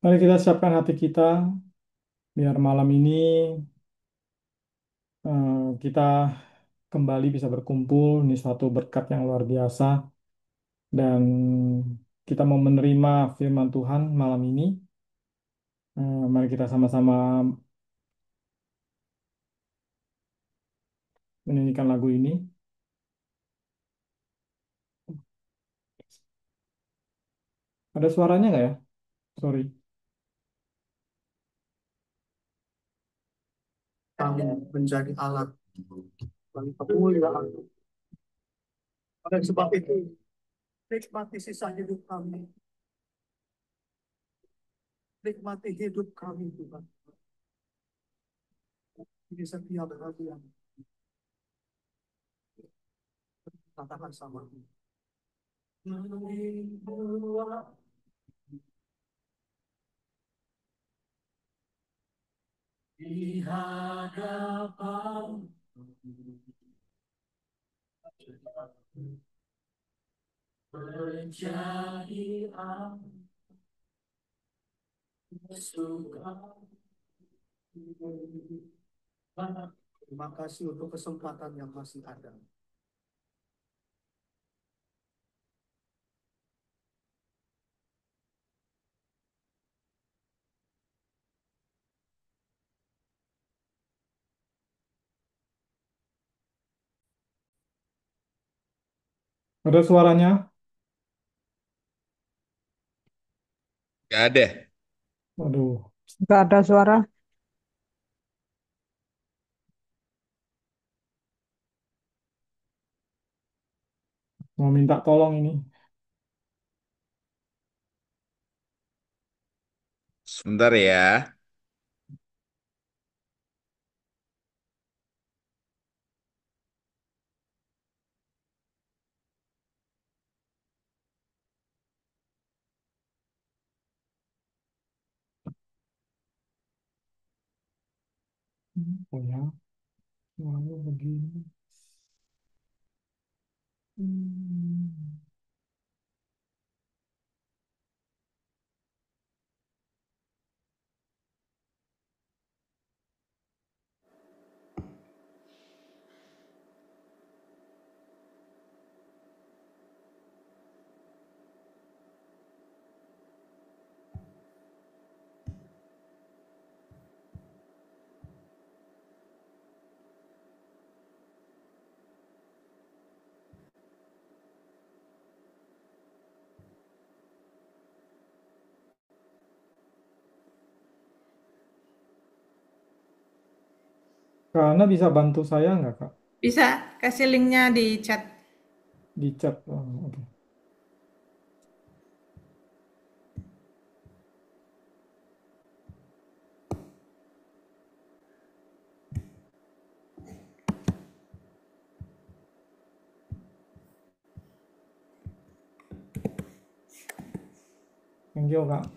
Mari kita siapkan hati kita biar malam ini kita kembali bisa berkumpul. Ini suatu berkat yang luar biasa dan kita mau menerima firman Tuhan malam ini. Mari kita sama-sama menyanyikan lagu ini. Ada suaranya nggak ya? Sorry. Kami menjadi alat bagi kemuliaan. Oleh sebab itu, nikmati sisa hidup kami, nikmati hidup kami Tuhan. Ini setiap hari yang katakan sama. Di hadapan menjadi suka. Terima kasih untuk kesempatan yang masih ada. Ada suaranya? Gak ada. Waduh, Nggak ada suara. mau minta tolong ini. Sebentar ya. Oh ya, lalu begini. Hmm. Karena bisa bantu saya nggak, Kak? Bisa kasih linknya di chat. Di chat. Oh, oke. Thank you, Kak.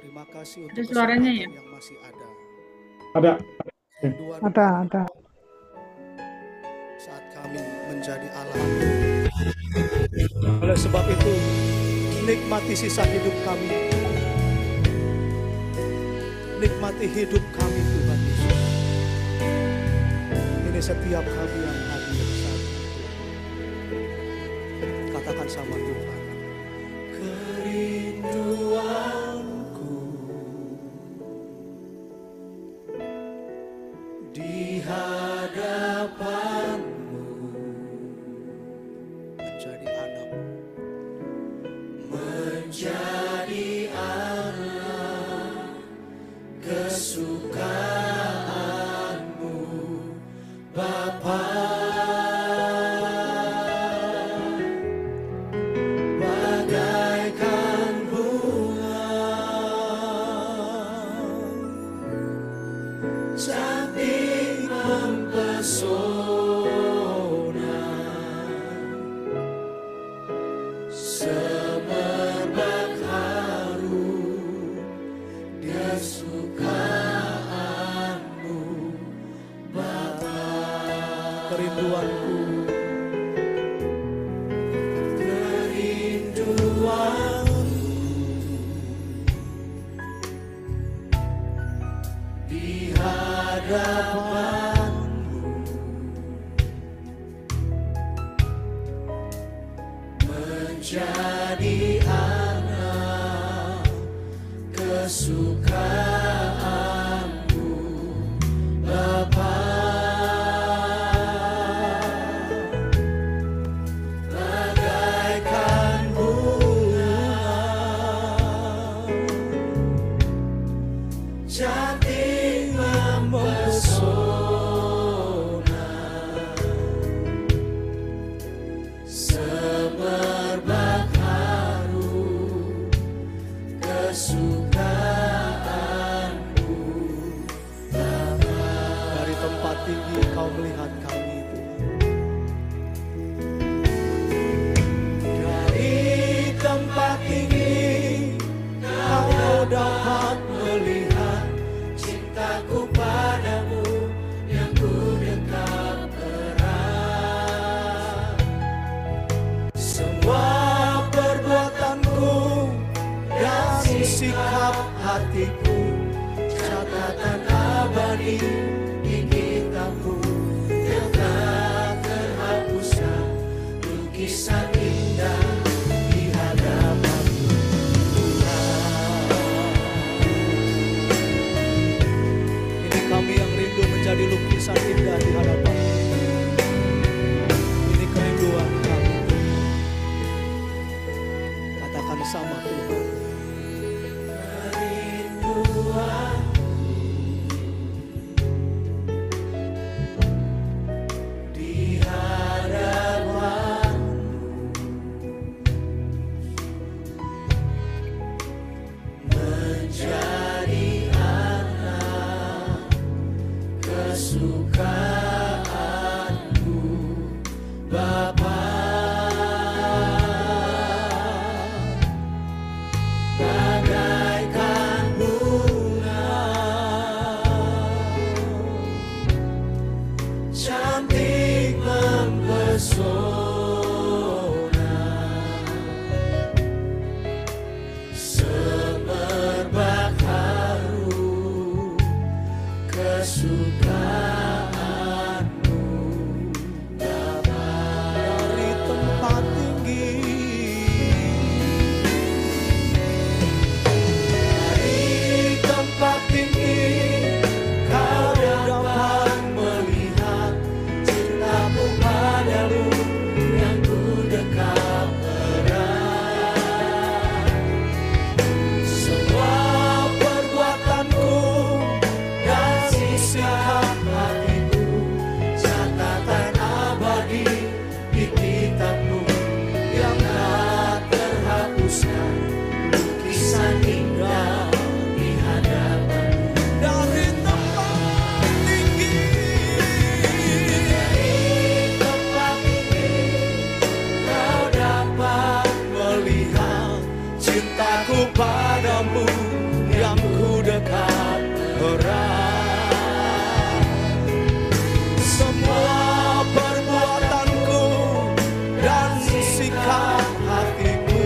Terima kasih Ada untuk suaranya ya? kesempatan yang masih ada. Ada. Oke. Rinduan Ada. saat kami menjadi alat. Oleh sebab itu, nikmati sisa hidup kami. Nikmati hidup kami Tuhan Yesus. Ini setiap kami yang hadir saat ini. Katakan sama Tuhan. Kerinduanku di hadapanmu menjadi anak, menjadi anak kesukaanmu Bapa. kerinduanku, kerinduan di hadapanmu, menjadi anak kesukaanmu, Bapa. Bagaikan bunga cantik mempesona, semerbak harum kesukaanmu, Bapa. Dari tempat tinggi Kau melihat kami, Tuhan. Dari tempat tinggi Kau dapat melihat cintaku padamu yang ku dekat erat. Semua perbuatanku dan sikap hatiku, catatan abadi di kitabmu yang tak terhapuskan, lukisan indah di hadapanmu, Tuhan. Ini kami yang rindu menjadi lukisan indah di hadapanmu. Ini kerinduan kami. Katakan sama Tuhan. Kerinduan di hadapanmu, menjadi anak kesukaanmu, Bapa. Bagaikan bunga cantik mempesona, semerbak harum kesukaanmu, Bapa. Dari tempat tinggi, dari tempat tinggi Kau dapat melihat cintaku padamu yang ku dekat erat. Semua perbuatanku dan sikap hatiku, catatan abadi di kitabmu yang tak terhapuskan, lukisan indah di hadapanmu. Dari tempat tinggi, dari tempat tinggi Kau dapat melihat cintaku padamu yang ku dekat erat. Semua perbuatanku dan sikap hatiku,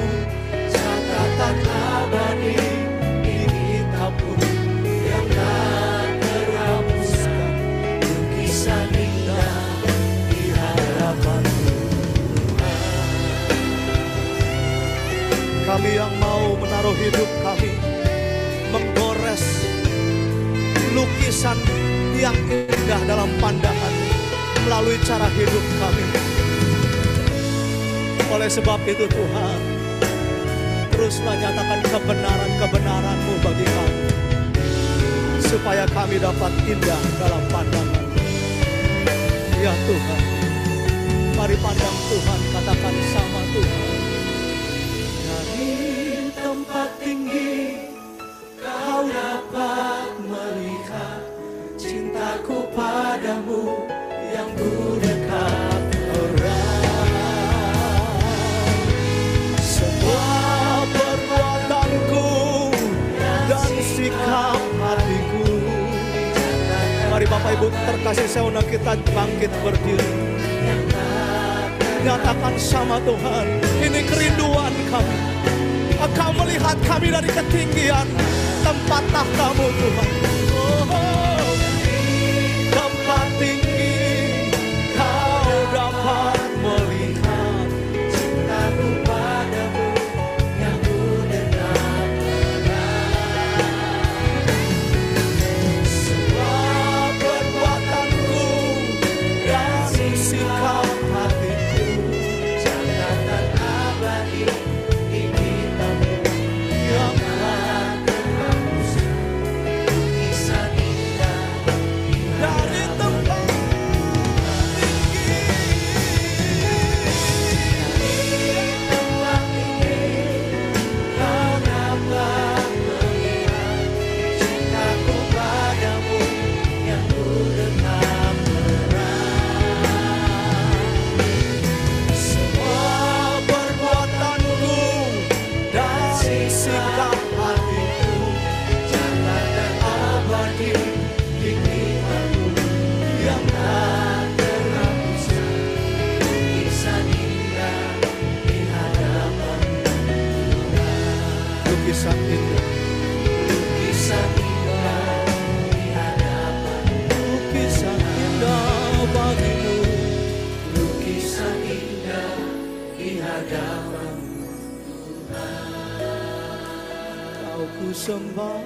catatan abadi di kitabmu yang tak terhapuskan, lukisan indah di hadapanmu, Tuhan. Kami yang mau menaruh hidup kami, menggores lukisan yang indah dalam pandangan melalui cara hidup kami. Oleh sebab itu Tuhan, teruslah nyatakan kebenaran-kebenaran-Mu bagi kami, supaya kami dapat indah dalam pandangan. Ya Tuhan, mari pandang Tuhan, katakan sama Tuhan. Dari tempat tinggi Kau dapat melihat cintaku padamu yang ku dekat erat. Semua perbuatanku dan sikap hatiku. Mari Bapak Ibu terkasih seuna kita bangkit berdiri. Nyatakan sama Tuhan, ini kerinduan kami. Engkau melihat kami dari ketinggian tempat tahta-Mu Tuhan. Oh, tempat tinggi Kau dapat melihat cintaku padamu yang ku denam semua perbuatanku dan sikap hatiku, catatan abadi di kitab-Mu yang telah terhapuskan lukisan indah dari tempat tinggi. Dari tempat tinggi Kau dapat melihat cintaku padamu yang ku denam semua perbuatanku dan sikap hatiku, catatan abadi di kitab-Mu yang tak terhapuskan lukisan indah di hadapan-Mu. Lukisan indah, lukisan indah di hadapan-Mu. Lukisan indah bagimu, lukisan indah di hadapan-Mu. Kau ku sembah,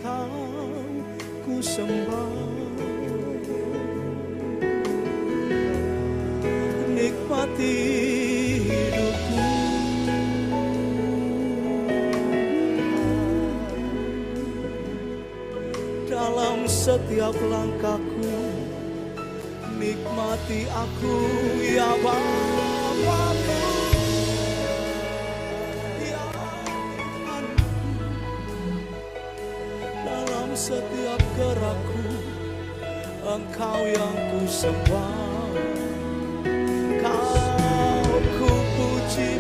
Kau ku sembah, nikmati hidupku. Dalam setiap langkahku, nikmati aku ya Bapa-Ku, ya Tuhanku. Dalam setiap gerakku, Engkau yang ku sembah, Kau ku puji,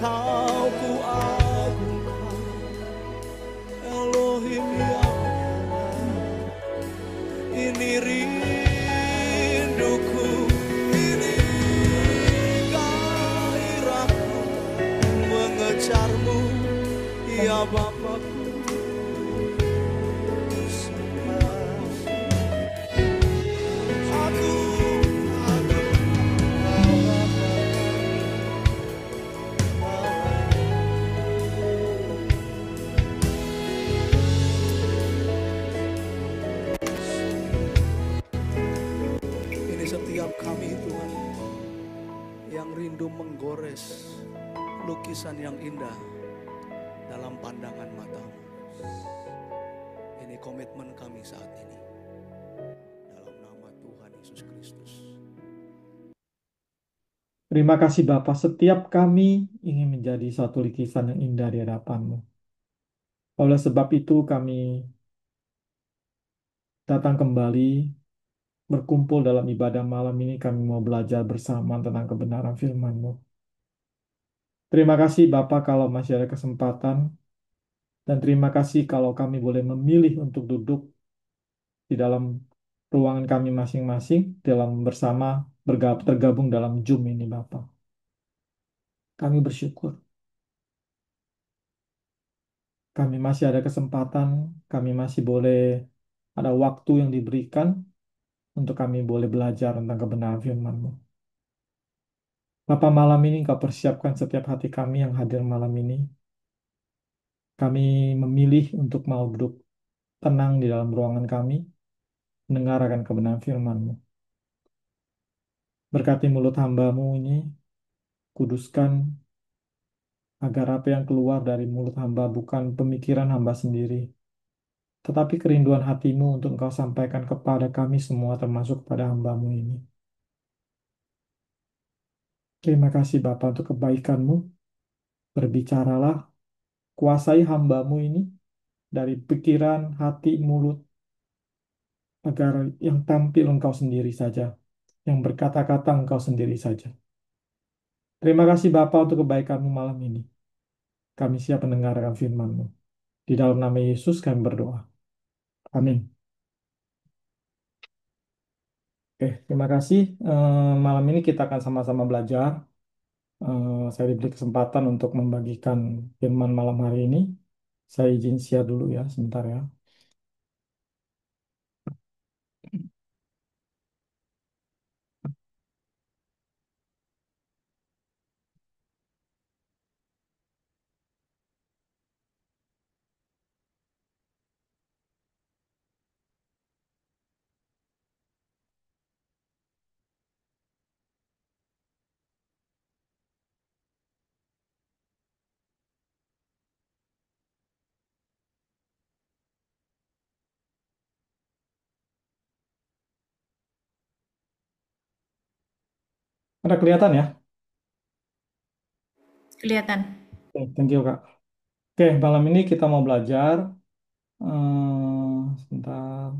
Kau ku agungkan, Elohim ya. Ini rinduku, ini gairahku mengejar-Mu ya Bapa-Ku. Aku ini setiap kami Tuhan yang rindu menggores lukisan yang indah dalam pandangan mata-Mu. Ini komitmen kami saat ini. Dalam nama Tuhan Yesus Kristus. Terima kasih Bapa, setiap kami ingin menjadi satu lukisan yang indah di hadapan-Mu. Oleh sebab itu kami datang kembali, berkumpul dalam ibadah malam ini, kami mau belajar bersama tentang kebenaran firman-Mu. Terima kasih Bapa kalau masih ada kesempatan, dan terima kasih kalau kami boleh memilih untuk duduk di dalam ruangan kami masing-masing, dalam bersama tergabung dalam Zoom ini Bapa. Kami bersyukur. Kami masih ada kesempatan, kami masih boleh ada waktu yang diberikan untuk kami boleh belajar tentang kebenaran firman-Mu. Bapa, malam ini Kau persiapkan setiap hati kami yang hadir malam ini. Kami memilih untuk mau duduk tenang di dalam ruangan kami, mendengarkan kebenaran firman-Mu. Berkati mulut hamba-Mu ini, kuduskan, agar apa yang keluar dari mulut hamba bukan pemikiran hamba sendiri, tetapi kerinduan hati-Mu untuk Engkau sampaikan kepada kami semua, termasuk kepada hamba-Mu ini. Terima kasih Bapa untuk kebaikan-Mu. Berbicaralah, kuasai hamba-Mu ini dari pikiran, hati, mulut, agar yang tampil Engkau sendiri saja, yang berkata-kata Engkau sendiri saja. Terima kasih Bapa untuk kebaikan-Mu malam ini. Kami siap mendengarkan firman-Mu. Di dalam nama Yesus kami berdoa. Amin. Oke, terima kasih. Malam ini kita akan sama-sama belajar. Saya diberi kesempatan untuk membagikan firman malam hari ini. Saya izin share dulu ya, sebentar ya. Ada kelihatan ya? Kelihatan. Oke, thank you, Kak. Oke, malam ini kita mau belajar. Sebentar.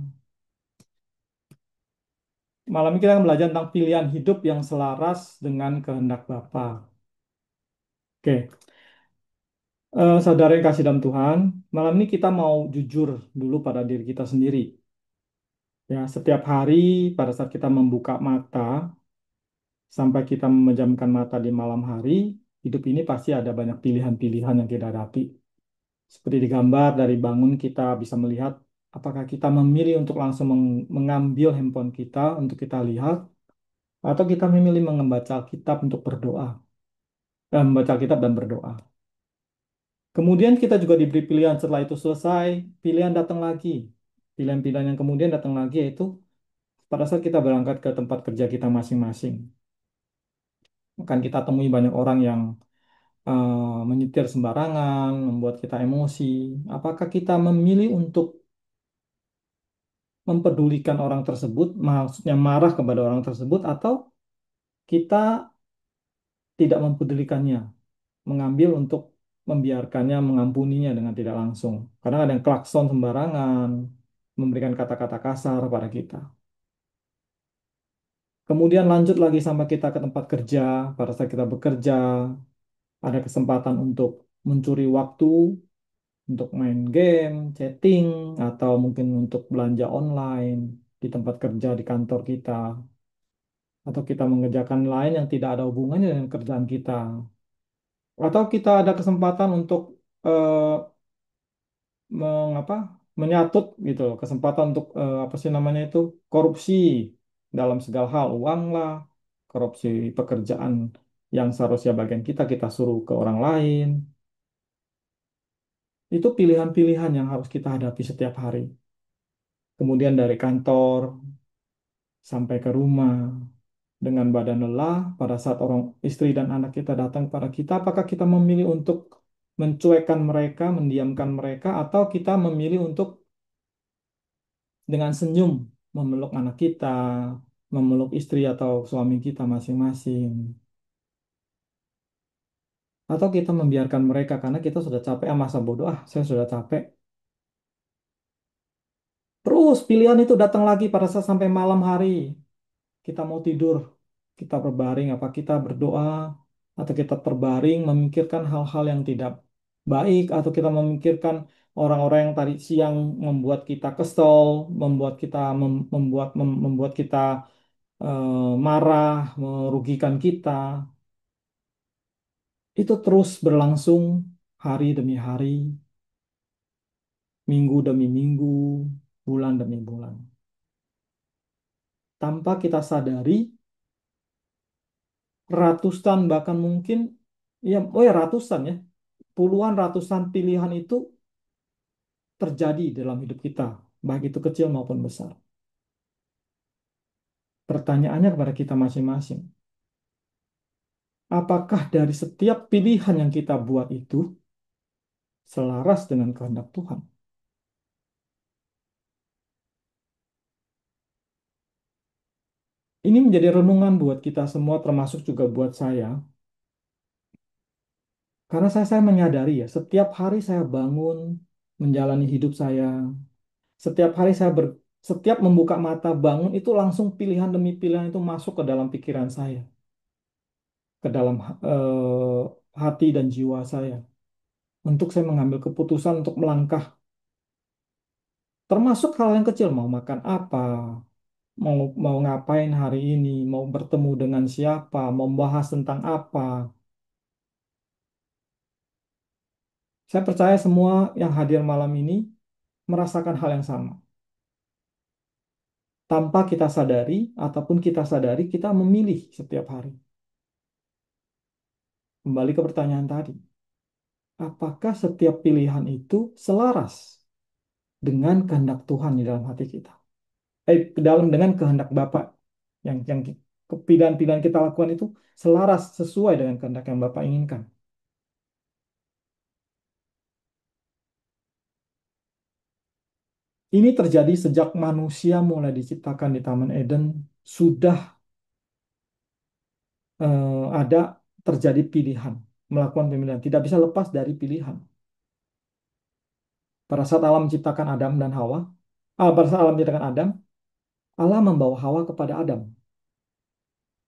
Malam ini kita akan belajar tentang pilihan hidup yang selaras dengan kehendak Bapa. Oke, saudara yang kasih dalam Tuhan, malam ini kita mau jujur dulu pada diri kita sendiri. Ya, setiap hari pada saat kita membuka mata sampai kita memejamkan mata di malam hari, hidup ini pasti ada banyak pilihan-pilihan yang kita hadapi. Seperti di gambar dari bangun kita bisa melihat apakah kita memilih untuk langsung mengambil handphone kita untuk kita lihat atau kita memilih membaca Alkitab untuk berdoa, membaca Alkitab dan berdoa. Kemudian kita juga diberi pilihan setelah itu selesai, pilihan datang lagi. Pilihan-pilihan yang kemudian datang lagi yaitu pada saat kita berangkat ke tempat kerja kita masing-masing. Akan kita temui banyak orang yang menyetir sembarangan, membuat kita emosi. Apakah kita memilih untuk mempedulikan orang tersebut, maksudnya marah kepada orang tersebut, atau kita tidak mempedulikannya, mengambil untuk membiarkannya, mengampuninya dengan tidak langsung. Kadang ada yang klakson sembarangan, memberikan kata-kata kasar pada kita. Kemudian lanjut lagi sampai kita ke tempat kerja, pada saat kita bekerja, ada kesempatan untuk mencuri waktu, untuk main game, chatting, atau mungkin untuk belanja online di tempat kerja di kantor kita, atau kita mengerjakan lain yang tidak ada hubungannya dengan kerjaan kita, atau kita ada kesempatan untuk eh, mengapa menyatut gitu loh, kesempatan untuk apa sih namanya itu korupsi dalam segala hal, uang lah, korupsi pekerjaan yang seharusnya bagian kita kita suruh ke orang lain. Itu pilihan-pilihan yang harus kita hadapi setiap hari. Kemudian dari kantor sampai ke rumah dengan badan lelah pada saat orang istri dan anak kita datang pada kita, apakah kita memilih untuk mencuekkan mereka, mendiamkan mereka, atau kita memilih untuk dengan senyum memeluk anak kita, memeluk istri atau suami kita masing-masing, atau kita membiarkan mereka karena kita sudah capek, masa bodoh, saya sudah capek. Terus pilihan itu datang lagi pada saat sampai malam hari. Kita mau tidur, kita berbaring, apa kita berdoa, atau kita terbaring memikirkan hal-hal yang tidak baik, atau kita memikirkan orang-orang yang tadi siang membuat kita kesel, membuat kita membuat kita marah, merugikan kita. Itu terus berlangsung hari demi hari, minggu demi minggu, bulan demi bulan. Tanpa kita sadari, ratusan bahkan mungkin ya oh ya ratusan ya puluhan ratusan pilihan itu terjadi dalam hidup kita baik itu kecil maupun besar. Pertanyaannya kepada kita masing-masing, apakah dari setiap pilihan yang kita buat itu selaras dengan kehendak Tuhan? Ini menjadi renungan buat kita semua termasuk juga buat saya karena saya menyadari ya setiap hari saya bangun menjalani hidup saya. Setiap hari setiap membuka mata bangun itu langsung pilihan demi pilihan itu masuk ke dalam pikiran saya, ke dalam hati dan jiwa saya. Untuk saya mengambil keputusan untuk melangkah, termasuk hal yang kecil, mau makan apa, mau mau ngapain hari ini, mau bertemu dengan siapa, mau membahas tentang apa. Saya percaya semua yang hadir malam ini merasakan hal yang sama. Tanpa kita sadari ataupun kita sadari, kita memilih setiap hari. Kembali ke pertanyaan tadi, apakah setiap pilihan itu selaras dengan kehendak Tuhan di dalam hati kita? Dalam dengan kehendak Bapa yang pilihan-pilihan kita lakukan itu selaras sesuai dengan kehendak yang Bapa inginkan. Ini terjadi sejak manusia mulai diciptakan di Taman Eden, sudah ada terjadi pilihan, melakukan pemilihan. Tidak bisa lepas dari pilihan. Pada saat Allah menciptakan Adam dan Hawa, pada saat Allah menciptakan Adam, Allah membawa Hawa kepada Adam.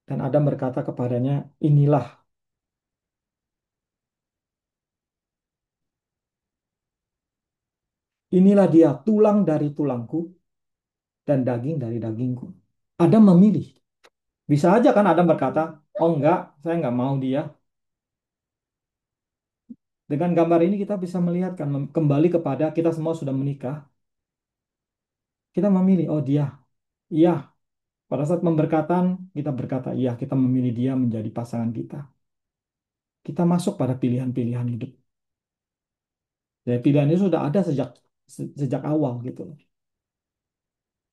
Dan Adam berkata kepadanya, inilah dia tulang dari tulangku dan daging dari dagingku. Adam memilih. Bisa aja kan Adam berkata, oh enggak, saya enggak mau dia. Dengan gambar ini kita bisa melihat kan, kembali kepada kita semua sudah menikah, kita memilih, oh dia, iya. Pada saat memberkatan, kita berkata, iya, kita memilih dia menjadi pasangan kita. Kita masuk pada pilihan-pilihan hidup. Jadi pilihan itu sudah ada sejak awal gitu loh.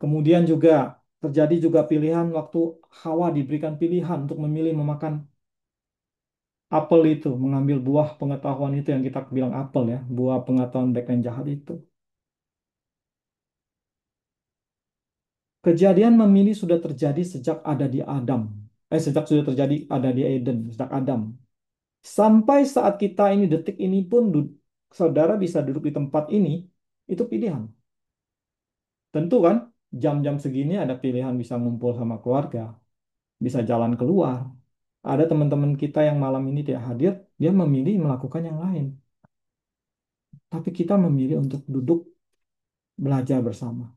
Kemudian juga terjadi juga pilihan waktu Hawa diberikan pilihan untuk memilih memakan apel itu, mengambil buah pengetahuan itu yang kita bilang apel ya, buah pengetahuan baik dan jahat itu. Kejadian memilih sudah terjadi sejak ada di Adam. Sejak sudah terjadi ada di Eden, sejak Adam. Sampai saat kita ini, detik ini pun, saudara bisa duduk di tempat ini, itu pilihan. Tentu kan, jam-jam segini ada pilihan bisa ngumpul sama keluarga, bisa jalan keluar. Ada teman-teman kita yang malam ini tidak hadir, dia memilih melakukan yang lain. Tapi kita memilih untuk duduk belajar bersama.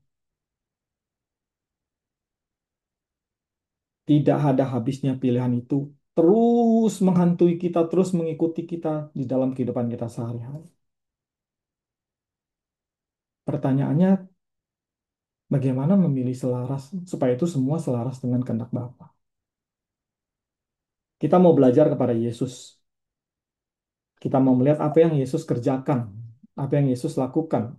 Tidak ada habisnya pilihan itu. Terus menghantui kita, terus mengikuti kita di dalam kehidupan kita sehari-hari. Pertanyaannya, bagaimana memilih selaras, supaya itu semua selaras dengan kehendak Bapa. Kita mau belajar kepada Yesus. Kita mau melihat apa yang Yesus kerjakan, apa yang Yesus lakukan.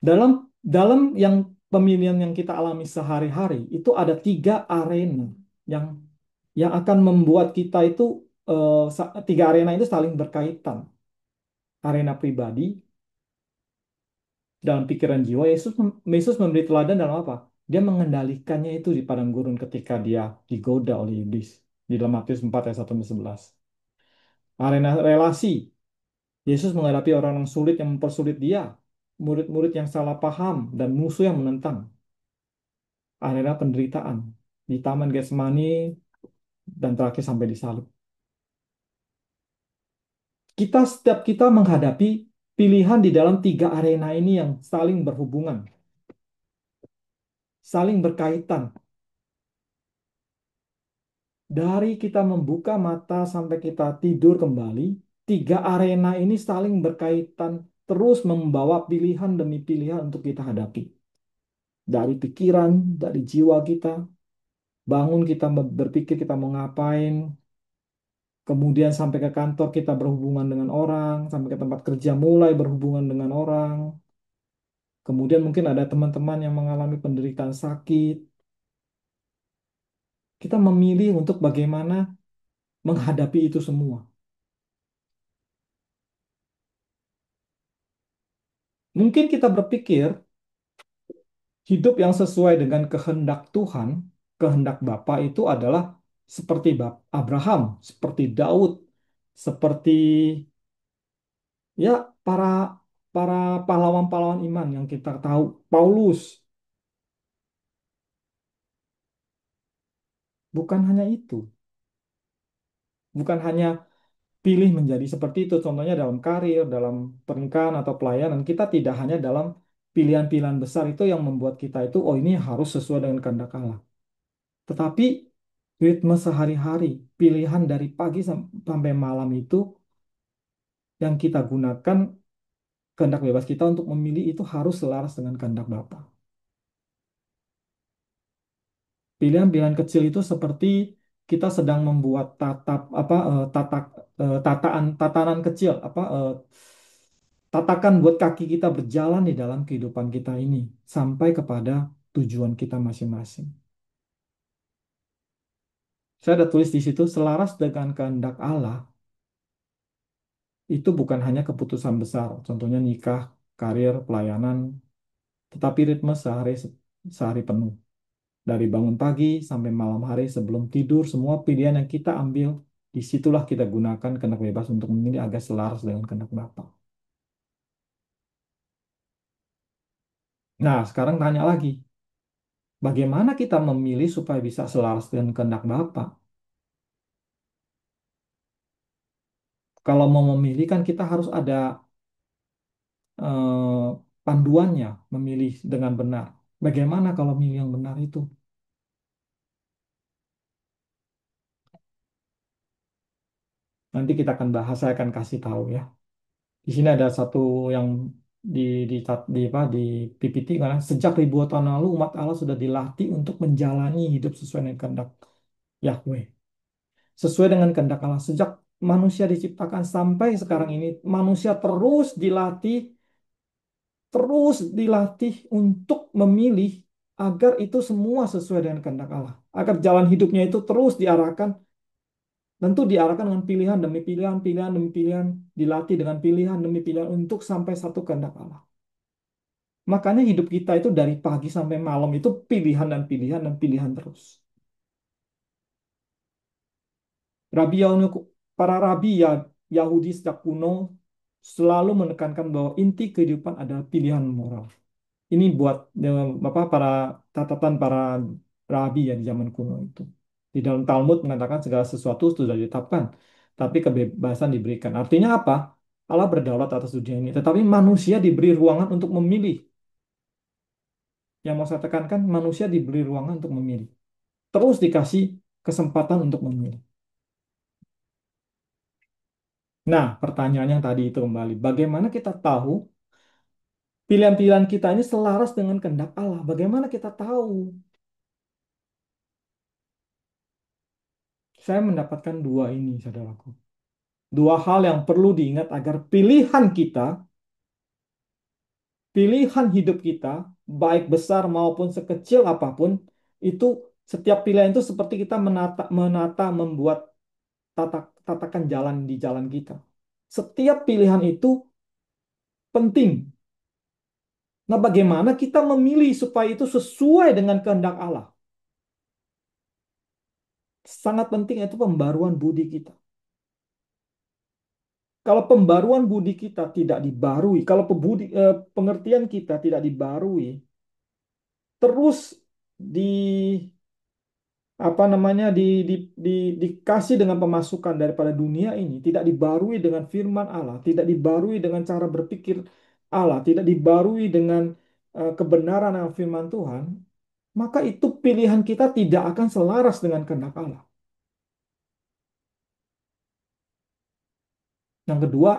Dalam dalam yang pemilihan yang kita alami sehari-hari, itu ada 3 arena yang yang akan membuat kita itu, 3 arena itu saling berkaitan. Arena pribadi, dalam pikiran jiwa, Yesus memberi teladan dalam apa? Dia mengendalikannya itu di padang gurun ketika dia digoda oleh iblis. Di dalam Matius 4 ayat 1-11. Arena relasi, Yesus menghadapi orang yang sulit yang mempersulit dia, murid-murid yang salah paham, dan musuh yang menentang. Arena penderitaan, di Taman Getsemani, dan terakhir sampai di salib. Setiap kita menghadapi pilihan di dalam 3 arena ini yang saling berhubungan, saling berkaitan. Dari kita membuka mata sampai kita tidur kembali, 3 arena ini saling berkaitan, terus membawa pilihan demi pilihan untuk kita hadapi. Dari pikiran, dari jiwa kita, bangun kita berpikir kita mau ngapain, kemudian sampai ke kantor kita berhubungan dengan orang, sampai ke tempat kerja mulai berhubungan dengan orang, kemudian mungkin ada teman-teman yang mengalami penderitaan sakit. Kita memilih untuk bagaimana menghadapi itu semua. Mungkin kita berpikir hidup yang sesuai dengan kehendak Tuhan, kehendak Bapa itu adalah seperti Abraham, seperti Daud, seperti ya para para pahlawan-pahlawan iman yang kita tahu, Paulus. Bukan hanya itu, bukan hanya pilih menjadi seperti itu. Contohnya dalam karir, dalam pernikahan atau pelayanan, kita tidak hanya dalam pilihan-pilihan besar itu yang membuat kita itu, oh ini harus sesuai dengan kehendak Allah. Tetapi ritme sehari-hari, pilihan dari pagi sampai malam itu yang kita gunakan kehendak bebas kita untuk memilih itu harus selaras dengan kehendak Bapa. Pilihan-pilihan kecil itu seperti kita sedang membuat tatanan kecil tatakan buat kaki kita berjalan di dalam kehidupan kita ini sampai kepada tujuan kita masing-masing. Saya ada tulis di situ selaras dengan kehendak Allah itu bukan hanya keputusan besar, contohnya nikah, karir, pelayanan, tetapi ritme sehari penuh. Dari bangun pagi sampai malam hari sebelum tidur, semua pilihan yang kita ambil, disitulah kita gunakan kehendak bebas untuk memilih agar selaras dengan kehendak Bapa. Nah, sekarang tanya lagi, bagaimana kita memilih supaya bisa selaras dengan kehendak Bapa? Kalau mau memilih kan kita harus ada panduannya, memilih dengan benar. Bagaimana kalau milih yang benar itu? Nanti kita akan bahas, saya akan kasih tahu ya. Di sini ada satu yang di di PPT karena sejak ribuan tahun lalu umat Allah sudah dilatih untuk menjalani hidup sesuai dengan kehendak Yahweh. Sesuai dengan kehendak Allah sejak manusia diciptakan sampai sekarang ini manusia terus dilatih untuk memilih agar itu semua sesuai dengan kehendak Allah. Agar jalan hidupnya itu terus diarahkan, tentu diarahkan dengan pilihan demi pilihan, pilihan demi pilihan, dilatih dengan pilihan demi pilihan untuk sampai satu kehendak Allah. Makanya hidup kita itu dari pagi sampai malam itu pilihan dan pilihan dan pilihan terus. Rabi Yahudi, para rabi ya Yahudi sejak kuno selalu menekankan bahwa inti kehidupan adalah pilihan moral. Ini buat para catatan para rabi ya di zaman kuno itu. Di dalam Talmud mengatakan segala sesuatu sudah ditetapkan, tapi kebebasan diberikan. Artinya apa? Allah berdaulat atas dunia ini, tetapi manusia diberi ruangan untuk memilih. Yang mau saya tekankan, manusia diberi ruangan untuk memilih. Terus dikasih kesempatan untuk memilih. Nah, pertanyaan yang tadi itu kembali, bagaimana kita tahu pilihan-pilihan kita ini selaras dengan kehendak Allah? Bagaimana kita tahu? Saya mendapatkan dua ini, saudaraku. Dua hal yang perlu diingat agar pilihan hidup kita, baik besar maupun sekecil apapun, itu setiap pilihan itu seperti kita menata membuat tatakan jalan di jalan kita. Setiap pilihan itu penting. Nah, bagaimana kita memilih supaya itu sesuai dengan kehendak Allah? Sangat penting itu pembaruan budi kita. Kalau pembaruan budi kita tidak dibarui, kalau pengertian kita tidak dibarui, terus di apa namanya dikasih dengan pemasukan daripada dunia ini, tidak dibarui dengan firman Allah, tidak dibarui dengan cara berpikir Allah, tidak dibarui dengan kebenaran yang firman Tuhan, maka itu pilihan kita tidak akan selaras dengan kehendak Allah. Yang kedua,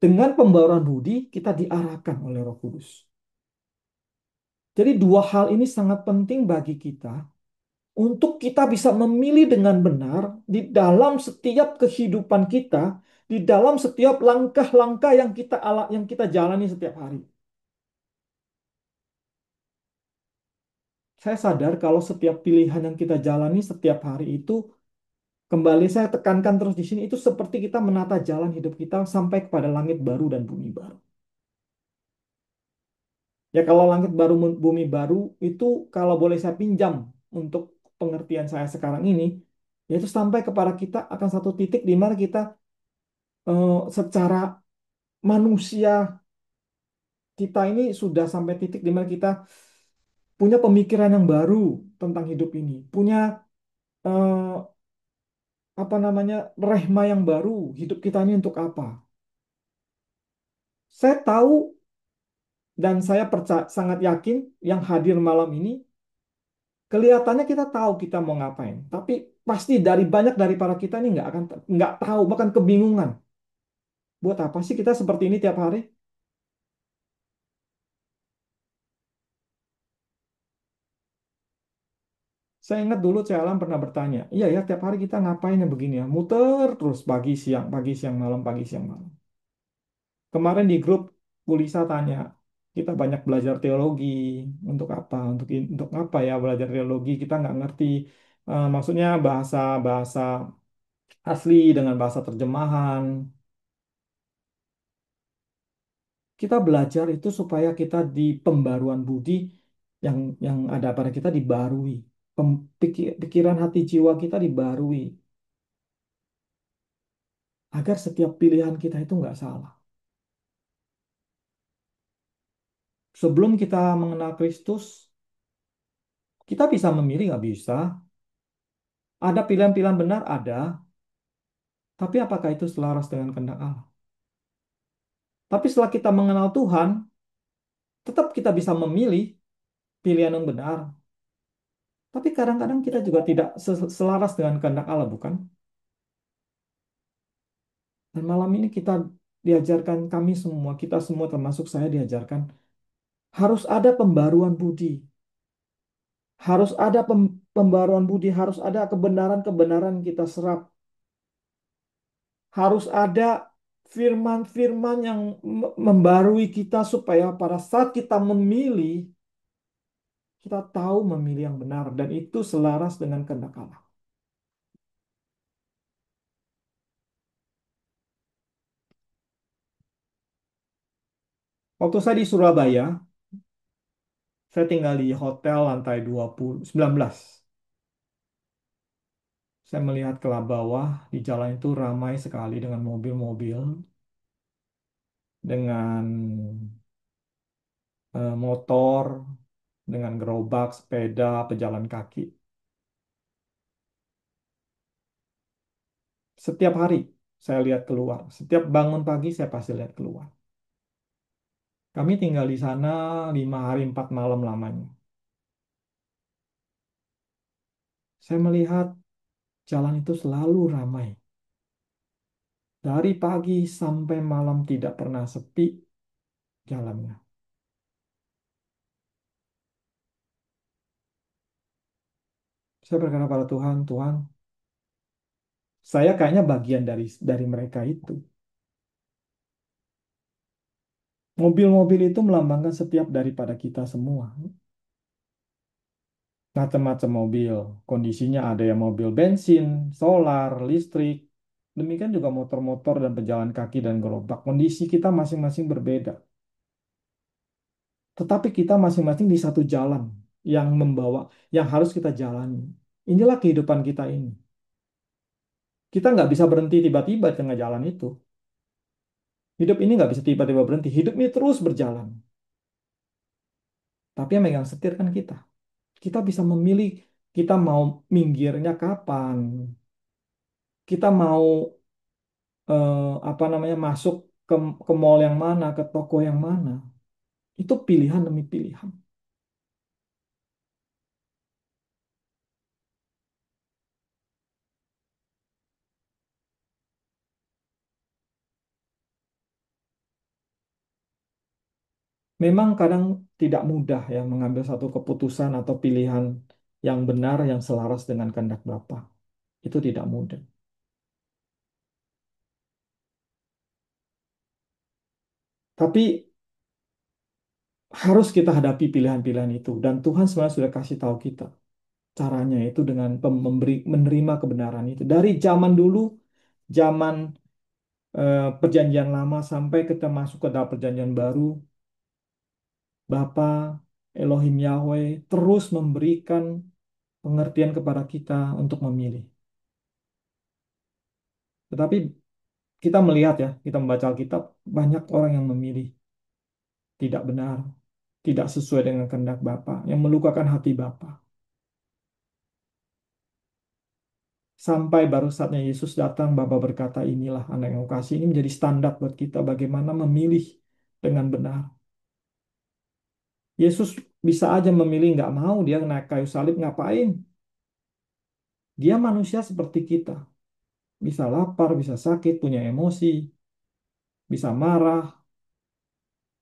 dengan pembaruan budi kita diarahkan oleh Roh Kudus. Jadi dua hal ini sangat penting bagi kita untuk kita bisa memilih dengan benar di dalam setiap kehidupan kita, di dalam setiap langkah-langkah yang kita jalani setiap hari. Saya sadar kalau setiap pilihan yang kita jalani setiap hari itu kembali saya tekankan terus di sini itu seperti kita menata jalan hidup kita sampai kepada langit baru dan bumi baru. Ya kalau langit baru bumi baru itu kalau boleh saya pinjam untuk pengertian saya sekarang ini, yaitu sampai kepada kita akan satu titik di mana kita secara manusia kita ini sudah sampai titik di mana kita punya pemikiran yang baru tentang hidup ini, punya eh, apa namanya rehma yang baru, hidup kita ini untuk apa? Saya tahu dan saya percaya, sangat yakin yang hadir malam ini, kelihatannya kita tahu kita mau ngapain. Tapi pasti dari banyak dari para kita ini nggak tahu, bahkan kebingungan. Buat apa sih kita seperti ini tiap hari? Saya ingat dulu Cik Alam pernah bertanya, iya ya tiap hari kita ngapain ya begini ya, muter terus pagi siang malam, pagi siang malam. Kemarin di grup Bu Lisa tanya, kita banyak belajar teologi, untuk apa? Untuk apa ya belajar teologi? Kita nggak ngerti, maksudnya bahasa-bahasa asli dengan bahasa terjemahan. Kita belajar itu supaya kita di pembaruan budi yang yang ada pada kita dibarui. Pikiran hati jiwa kita dibarui. Agar setiap pilihan kita itu nggak salah. Sebelum kita mengenal Kristus, kita bisa memilih nggak bisa. Ada pilihan-pilihan benar, ada. Tapi apakah itu selaras dengan kehendak Allah? Tapi setelah kita mengenal Tuhan, tetap kita bisa memilih pilihan yang benar. Tapi kadang-kadang kita juga tidak selaras dengan kehendak Allah, bukan? Dan malam ini kita diajarkan, kami semua, kita semua termasuk saya diajarkan, harus ada pembaruan budi. Harus ada pembaruan budi, harus ada kebenaran-kebenaran yang kita serap. Harus ada firman-firman yang membarui kita supaya pada saat kita memilih, kita tahu memilih yang benar dan itu selaras dengan kehendak Allah. Waktu saya di Surabaya, saya tinggal di hotel lantai 19. Saya melihat ke bawah, di jalan itu ramai sekali dengan mobil-mobil, dengan motor, dengan gerobak, sepeda, pejalan kaki. Setiap hari saya lihat keluar. Setiap bangun pagi saya pasti lihat keluar. Kami tinggal di sana 5 hari 4 malam lamanya. Saya melihat jalan itu selalu ramai. Dari pagi sampai malam tidak pernah sepi jalannya. Saya berkata pada Tuhan, Tuhan, saya kayaknya bagian dari mereka itu. Mobil-mobil itu melambangkan setiap daripada kita semua. Macam-macam mobil. Kondisinya ada yang mobil bensin, solar, listrik. Demikian juga motor-motor dan pejalan kaki dan gerobak. Kondisi kita masing-masing berbeda. Tetapi kita masing-masing di satu jalan yang membawa, yang harus kita jalani. Inilah kehidupan kita ini. Kita nggak bisa berhenti tiba-tiba di tengah jalan itu. Hidup ini nggak bisa tiba-tiba berhenti. Hidup ini terus berjalan. Tapi yang megang setir kan kita. Kita bisa memilih kita mau minggirnya kapan. Kita mau apa namanya masuk ke ke mall yang mana, ke toko yang mana. Itu pilihan demi pilihan. Memang kadang tidak mudah ya mengambil satu keputusan atau pilihan yang benar yang selaras dengan kehendak Bapa. Itu tidak mudah. Tapi harus kita hadapi pilihan-pilihan itu dan Tuhan sebenarnya sudah kasih tahu kita caranya itu dengan menerima kebenaran itu. Dari zaman dulu, zaman perjanjian lama sampai kita masuk ke dalam perjanjian baru, Bapa Elohim Yahweh terus memberikan pengertian kepada kita untuk memilih. Tetapi kita melihat ya, kita membaca Alkitab, banyak orang yang memilih tidak benar, tidak sesuai dengan kehendak Bapa, yang melukakan hati Bapa. Sampai baru saatnya Yesus datang, Bapa berkata, inilah anak yang kukasihi. Ini menjadi standar buat kita bagaimana memilih dengan benar. Yesus bisa aja memilih nggak mau dia naik kayu salib ngapain? Dia manusia seperti kita. Bisa lapar, bisa sakit, punya emosi, bisa marah,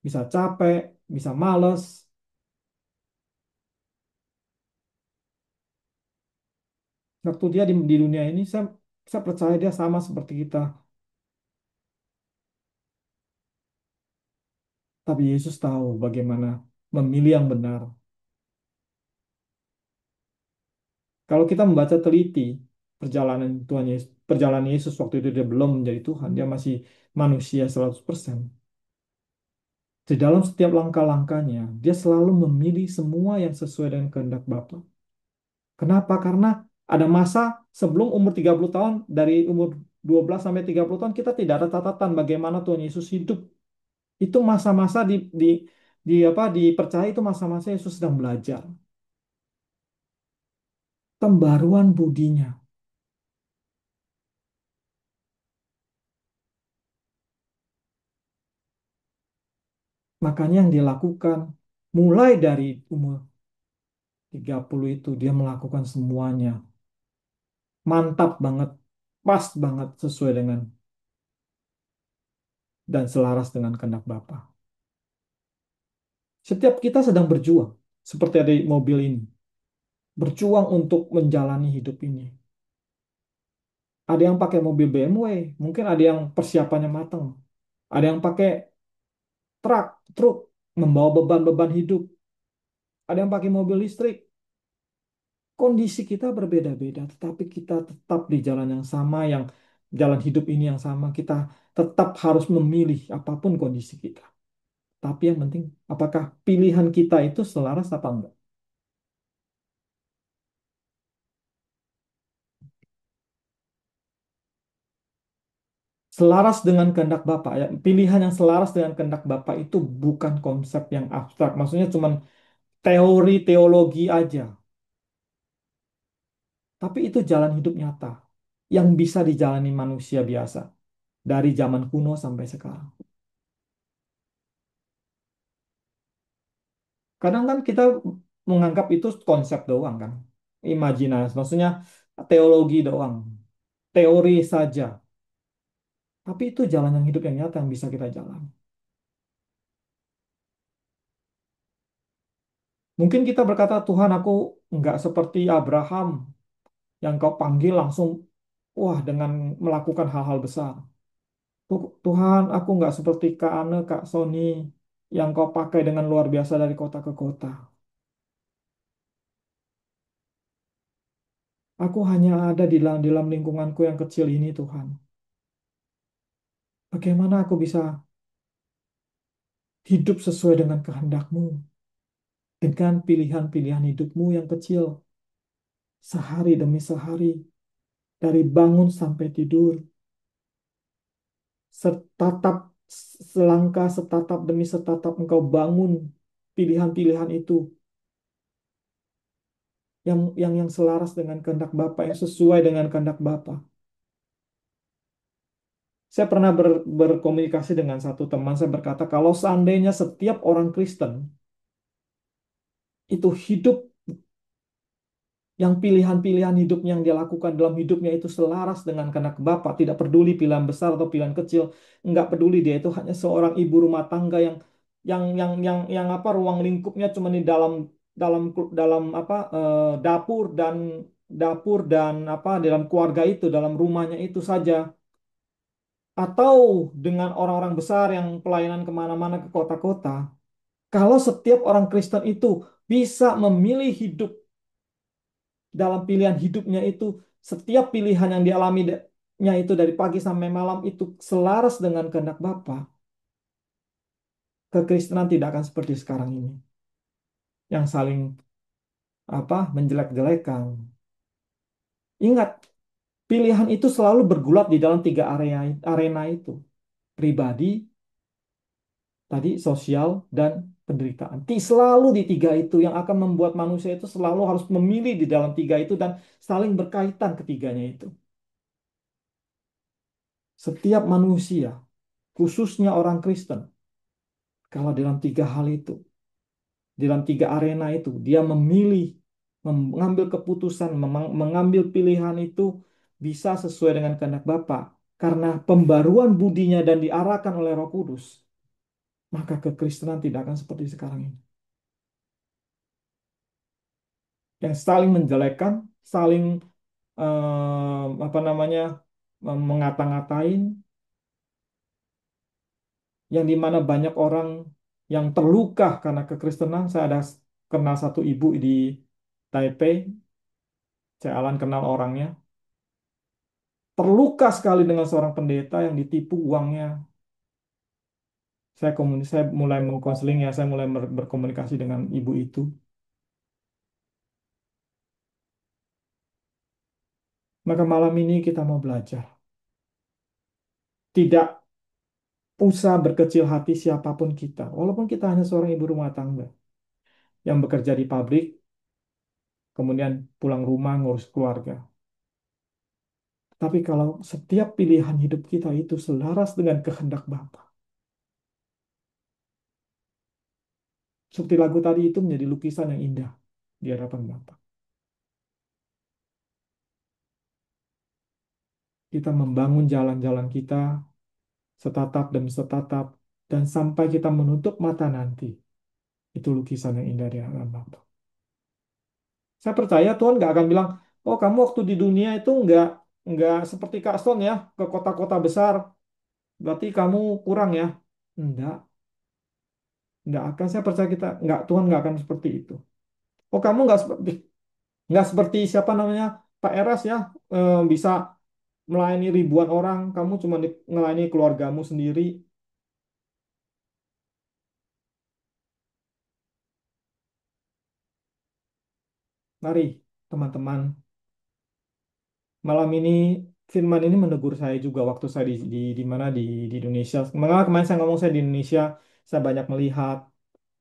bisa capek, bisa males. Waktu dia di dunia ini, saya percaya dia sama seperti kita. Tapi Yesus tahu bagaimana memilih yang benar. Kalau kita membaca teliti perjalanan Tuhan Yesus, perjalanan Yesus waktu itu dia belum menjadi Tuhan, dia masih manusia 100%. Di dalam setiap langkah-langkahnya, dia selalu memilih semua yang sesuai dengan kehendak Bapa. Kenapa? Karena ada masa sebelum umur 30 tahun, dari umur 12 sampai 30 tahun, kita tidak ada catatan bagaimana Tuhan Yesus hidup. Itu masa-masa dipercaya itu masa-masa Yesus sedang belajar. Pembaruan budinya. Makanya yang dilakukan mulai dari umur 30 itu dia melakukan semuanya. Mantap banget, pas banget sesuai dengan dan selaras dengan kehendak Bapa. Setiap kita sedang berjuang, seperti ada di mobil ini, berjuang untuk menjalani hidup ini. Ada yang pakai mobil BMW, mungkin ada yang persiapannya matang. Ada yang pakai truk membawa beban-beban hidup. Ada yang pakai mobil listrik. Kondisi kita berbeda-beda, tetapi kita tetap di jalan yang sama, yang jalan hidup ini yang sama. Kita tetap harus memilih apapun kondisi kita. Tapi yang penting, apakah pilihan kita itu selaras apa enggak? Selaras dengan kehendak Bapa, ya. Pilihan yang selaras dengan kehendak Bapa itu bukan konsep yang abstrak. Maksudnya cuma teori teologi aja. Tapi itu jalan hidup nyata yang bisa dijalani manusia biasa dari zaman kuno sampai sekarang. Kadang kan kita menganggap itu konsep doang kan. Imajinasi, maksudnya teologi doang. Teori saja. Tapi itu jalan yang hidup yang nyata yang bisa kita jalan. Mungkin kita berkata, Tuhan aku nggak seperti Abraham yang kau panggil langsung, wah dengan melakukan hal-hal besar. Tuhan aku nggak seperti Kak Ane, Kak Sony yang kau pakai dengan luar biasa dari kota ke kota. Aku hanya ada di dalam lingkunganku yang kecil ini, Tuhan. Bagaimana aku bisa hidup sesuai dengan kehendak-Mu, dengan pilihan-pilihan hidupmu yang kecil, sehari demi sehari, dari bangun sampai tidur, setatap selangkah, setatap demi setatap engkau bangun pilihan-pilihan itu yang selaras dengan kehendak Bapa, yang sesuai dengan kehendak Bapa. Saya pernah berkomunikasi dengan satu teman, saya berkata, kalau seandainya setiap orang Kristen itu hidup yang pilihan-pilihan hidupnya yang dia lakukan dalam hidupnya itu selaras dengan kehendak Bapa, tidak peduli pilihan besar atau pilihan kecil, nggak peduli dia itu hanya seorang ibu rumah tangga yang apa ruang lingkupnya cuma di dalam dalam dalam apa dapur dan apa dalam keluarga itu, dalam rumahnya itu saja, atau dengan orang-orang besar yang pelayanan kemana-mana ke kota-kota. Kalau setiap orang Kristen itu bisa memilih hidup dalam pilihan hidupnya itu, setiap pilihan yang dialaminya itu dari pagi sampai malam itu selaras dengan kehendak Bapa, kekristenan tidak akan seperti sekarang ini, yang saling apa menjelek-jelekan. Ingat, pilihan itu selalu bergulat di dalam tiga arena itu, pribadi, tadi sosial, dan penderitaan. Selalu di tiga itu yang akan membuat manusia itu selalu harus memilih di dalam tiga itu dan saling berkaitan ketiganya itu. Setiap manusia, khususnya orang Kristen, Kalau dalam tiga hal itu, dalam tiga arena itu, dia memilih, mengambil keputusan, mengambil pilihan itu bisa sesuai dengan kehendak Bapa. Karena pembaruan budinya dan diarahkan oleh Roh Kudus, maka kekristenan tidak akan seperti sekarang ini. Yang saling menjelekkan, saling apa namanya, mengata-ngatain, yang dimana banyak orang yang terluka karena kekristenan. Saya ada kenal satu ibu di Taipei, saya Alan kenal orangnya, terluka sekali dengan seorang pendeta yang ditipu uangnya. Saya mulai mengkonseling ya, saya mulai berkomunikasi dengan ibu itu. Maka malam ini kita mau belajar. Tidak usah berkecil hati siapapun kita, walaupun kita hanya seorang ibu rumah tangga yang bekerja di pabrik, kemudian pulang rumah ngurus keluarga. Tapi kalau setiap pilihan hidup kita itu selaras dengan kehendak Bapa, seperti lagu tadi itu menjadi lukisan yang indah di hadapan Bapa. Kita membangun jalan-jalan kita setatap demi setatap, dan sampai kita menutup mata nanti, itu lukisan yang indah di hadapan Bapa. Saya percaya Tuhan nggak akan bilang, oh kamu waktu di dunia itu nggak seperti Kak Stone ya, ke kota-kota besar, berarti kamu kurang ya. Enggak, nggak akan. Saya percaya kita, nggak, Tuhan nggak akan seperti itu. Oh kamu nggak seperti siapa namanya Pak Eras ya, bisa melayani ribuan orang, kamu cuma melayani keluargamu sendiri. Mari teman-teman, malam ini firman ini menegur saya juga waktu saya di mana di Indonesia. Mengapa kemarin saya ngomong saya di Indonesia, saya banyak melihat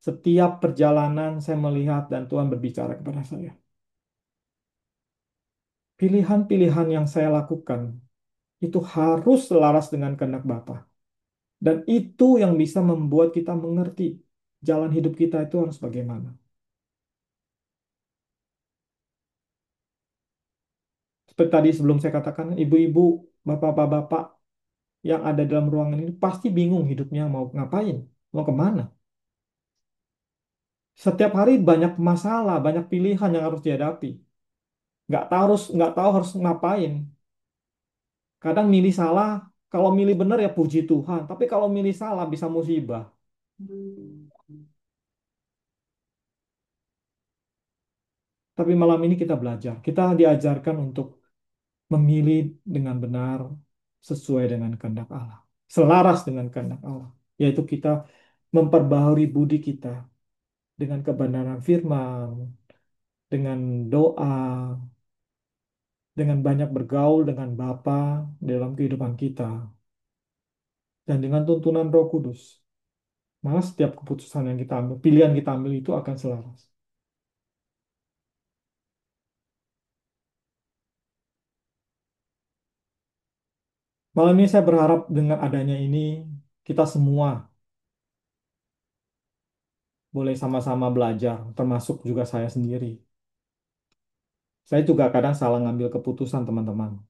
setiap perjalanan saya melihat dan Tuhan berbicara kepada saya. Pilihan-pilihan yang saya lakukan itu harus selaras dengan kehendak Bapa. Dan itu yang bisa membuat kita mengerti jalan hidup kita itu harus bagaimana. Seperti tadi sebelum saya katakan, ibu-ibu, bapak-bapak yang ada dalam ruangan ini pasti bingung hidupnya mau ngapain, mau kemana. Setiap hari banyak masalah, banyak pilihan yang harus dihadapi. Nggak tahu harus ngapain. Kadang milih salah, kalau milih benar ya puji Tuhan. Tapi kalau milih salah bisa musibah. Tapi malam ini kita belajar, kita diajarkan untuk memilih dengan benar sesuai dengan kehendak Allah, selaras dengan kehendak Allah, yaitu kita memperbaharui budi kita dengan kebenaran firman, dengan doa, dengan banyak bergaul dengan Bapa dalam kehidupan kita, dan dengan tuntunan Roh Kudus. Maka setiap keputusan yang kita ambil, pilihan kita ambil itu akan selaras. Malam ini saya berharap dengan adanya ini, kita semua boleh sama-sama belajar, termasuk juga saya sendiri. Saya juga kadang salah ngambil keputusan, teman-teman.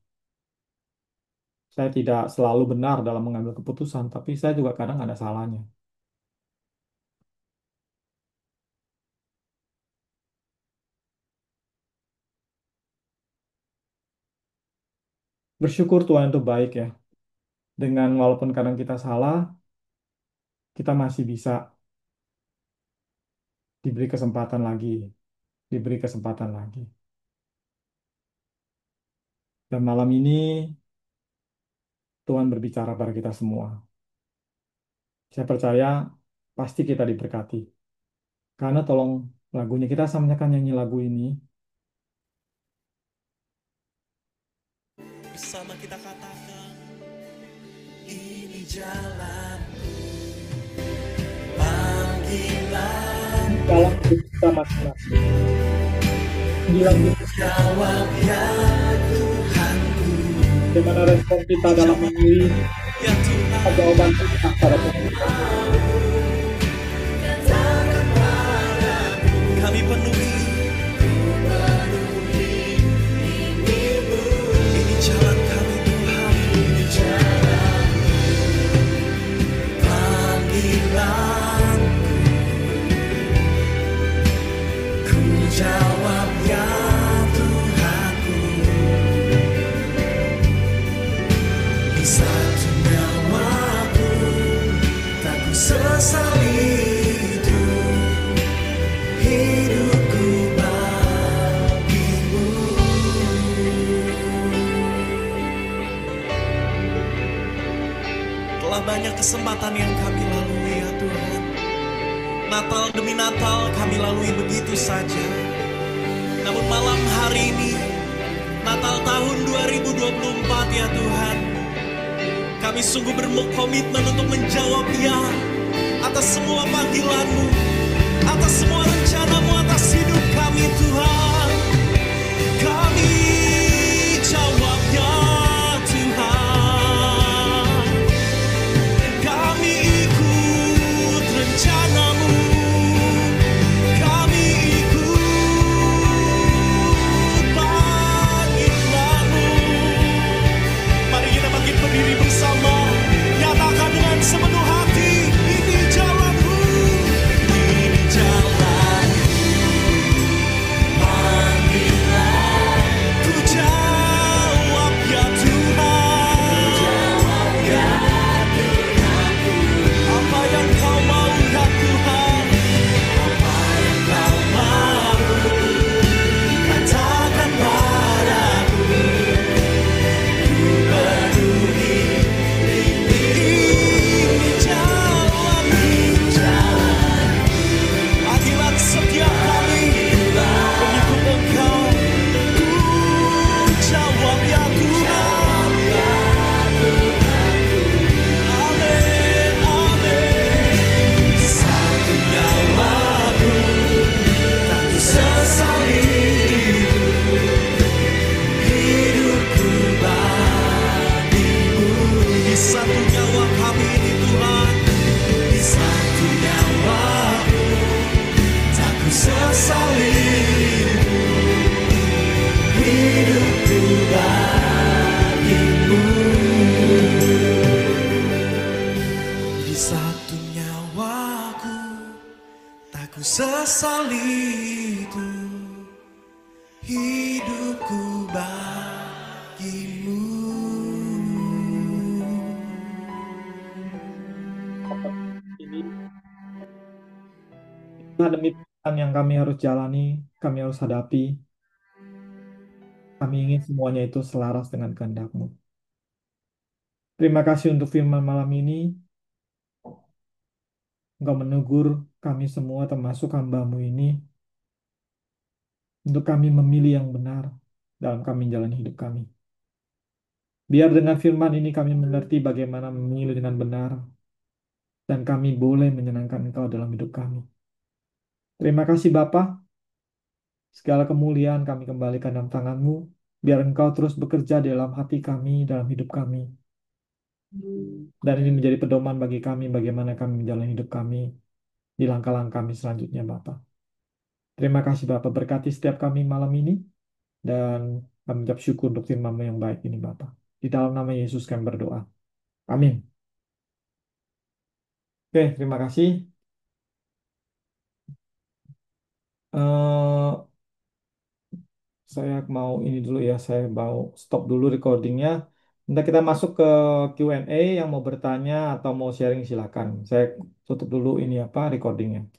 Saya tidak selalu benar dalam mengambil keputusan, tapi saya juga kadang ada salahnya. Bersyukur Tuhan itu baik ya. Dengan walaupun kadang kita salah, kita masih bisa diberi kesempatan lagi, diberi kesempatan lagi. Dan malam ini Tuhan berbicara pada kita semua. Saya percaya pasti kita diberkati. Karena tolong lagunya kita sama kan nyanyi lagu ini. Bersama kita katakan, ini jalan panggilan Dalam hidup kita masing-masing. Bilang gitu, jawab ya Tuhanku, bagaimana respon kita dalam memilih ya Tuhan. jawaban kita pada Tuhan. Natal demi Natal kami lalui begitu saja. Namun malam hari ini, Natal tahun 2024 ya Tuhan, kami sungguh berkomitmen untuk menjawab ya atas semua panggilan-Mu, atas semua rencana-Mu atas hidup kami Tuhan. Kami jawab ya Tuhan. Kami ikut rencana-Mu. Kami ikut panggilan-Mu. Mari kita bangkit berdiri bersama, nyatakan dengan sepenuh hati, ini jalan-Mu. Ini jalan-Mu. Panggilan. Ku jawab ya Tuhan. Apa yang Kau mau ya Tuhan? Apa yang Kau mau? Katakan padaku. Ku peduli. Ini jalan-Mu. Panggilan setiap kami mengikut Engkau. Ku jawab ya Tuhan. Amin, amin. Satu nyawaku tak ku sesali, hidupku bagimu. Di satu nyawa kami ini Tuhan, di satu nyawaku tak ku sesali, hidupku bagimu. Di satu nyawaku tak ku sesali itu, hidupku bagimu. Tuhan, demi Tuhan yang kami harus jalani, kami harus hadapi. Kami ingin semuanya itu selaras dengan kehendak-Mu. Terima kasih untuk firman malam ini. Engkau menegur kami semua termasuk hamba-Mu ini untuk kami memilih yang benar dalam kami menjalani hidup kami. Biar dengan firman ini kami mengerti bagaimana memilih dengan benar dan kami boleh menyenangkan Engkau dalam hidup kami. Terima kasih Bapa. Segala kemuliaan kami kembalikan dalam tangan-Mu. Biar Engkau terus bekerja dalam hati kami, dalam hidup kami. Dan ini menjadi pedoman bagi kami bagaimana kami menjalani hidup kami di langkah-langkah kami selanjutnya Bapa. Terima kasih Bapa, berkati setiap kami malam ini dan kami ucap syukur untuk firman-Mu yang baik ini Bapa. Di dalam nama Yesus kami berdoa. Amin. Oke, terima kasih. Eh, saya mau ini dulu ya, saya mau stop dulu recordingnya. Nanti kita masuk ke Q&A yang mau bertanya atau mau sharing silakan. Saya tutup dulu ini apa recordingnya.